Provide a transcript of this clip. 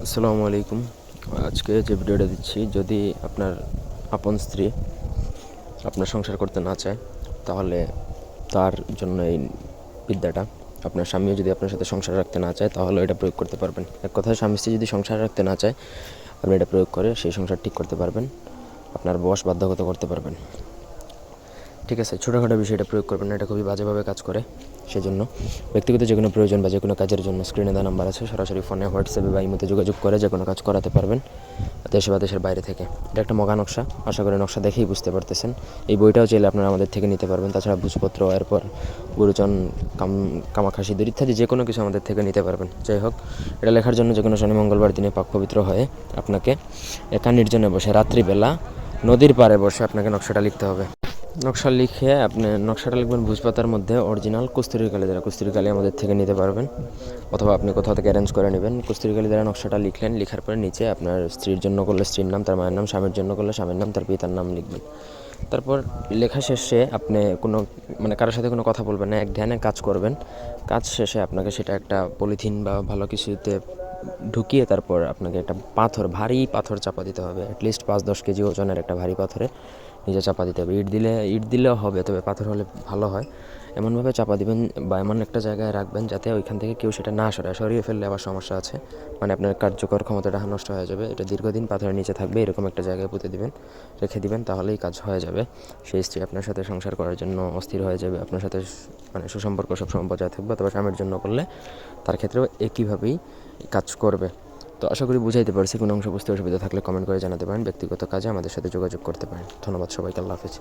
আসসালামু আলাইকুম। আজকে যে ভিডিওটা দিচ্ছি, যদি আপনার আপন স্ত্রী আপনার সংসার করতে না চায়, তাহলে তার জন্য এই বিদ্যাটা। আপনার স্বামীও যদি আপনার সাথে সংসার রাখতে না চায়, তাহলে এটা প্রয়োগ করতে পারবেন। এক কথায়, স্বামী স্ত্রী যদি সংসার রাখতে না চায়, আপনি এটা প্রয়োগ করে সেই সংসার ঠিক করতে পারবেন, আপনার বশ বাধ্যগত করতে পারবেন। ঠিক আছে, ছোটোখাটো বিষয়টা প্রয়োগ করবেন না, এটা খুবই বাজেভাবে কাজ করে। সেজন্য ব্যক্তিগত যে কোনো প্রয়োজন বা যে কোনো কাজের জন্য স্ক্রিনে দেওয়া নাম্বার আছে, সরাসরি ফোনে, হোয়াটসঅ্যাপে বা ইমোতে যোগাযোগ করে যে কোনো কাজ করাতে পারবেন, দেশে বা দেশের বাইরে থেকে। এটা একটা মগা নকশা, আশা করি নকশা দেখেই বুঝতে পারতেছেন। এই বইটাও চাইলে আপনারা আমাদের থেকে নিতে পারবেন। তাছাড়া ভূজপত্র, এরপর গুরুচন, কামাখাসিদুর ইত্যাদি যে কোনো কিছু আমাদের থেকে নিতে পারবেন। যাই হোক, এটা লেখার জন্য যে কোনো শনি মঙ্গলবার দিনে পাক পবিত্র হয়ে আপনাকে একা নির্জনে বসে রাত্রিবেলা নদীর পাড়ে বসে আপনাকে নকশাটা লিখতে হবে। নকশা লিখে আপনি নকশাটা লিখবেন ভোজপাতার মধ্যে, অরিজিনাল কস্তুরী কালি দ্বারা। কস্তুরী কালি আমাদের থেকে নিতে পারবেন, অথবা আপনি কোথাও থেকে অ্যারেঞ্জ করে নেবেন। কস্তুরী কালি দ্বারা নকশাটা লিখলেন, লিখার পরে নিচে আপনার স্ত্রীর জন্য করলে স্ত্রীর নাম, তার মায়ের নাম, স্বামীর জন্য করলে স্বামীর নাম, তার পিতার নাম লিখবেন। তারপর লেখা শেষে আপনি কোনো কারোর সাথে কোনো কথা বলবেন না, এক ধ্যানে কাজ করবেন। কাজ শেষে আপনাকে সেটা একটা পলিথিন বা ভালো কিছুতে ঢুকিয়ে তারপর আপনাকে একটা পাথর, ভারী পাথর চাপা দিতে হবে। অ্যাটলিস্ট 5-10 কেজি ওজনের একটা ভারী পাথরে নিজে চাপা দিতে হবে। ইট দিলেও হবে, তবে পাথর হলে ভালো হয়। এমনভাবে চাপা দিবেন বা এমন একটা জায়গায় রাখবেন যাতে ওইখান থেকে কেউ সেটা না সরায়। সরিয়ে ফেললে আবার সমস্যা আছে, আপনার কার্যকর ক্ষমতাটা নষ্ট হয়ে যাবে। এটা দীর্ঘদিন পাথরের নিচে থাকবে, এরকম একটা জায়গায় পুঁতে দিবেন, রেখে দিবেন, তাহলেই কাজ হয়ে যাবে। সেই স্ত্রী আপনার সাথে সংসার করার জন্য অস্থির হয়ে যাবে, আপনার সাথে সুসম্পর্ক সবসময় বজায় থাকবে। তবে স্বামীর জন্য করলে তার ক্ষেত্রেও একইভাবেই কাজ করবে। তো আশা করি বুঝাইতে পারছি। কোনো অংশ বুঝতে অসুবিধা থাকলে কমেন্ট করে জানাতে পারেন। ব্যক্তিগত কাজে আমাদের সাথে যোগাযোগ করতে পারেন। ধন্যবাদ সবাইকে। আল্লাহ হাফেজ।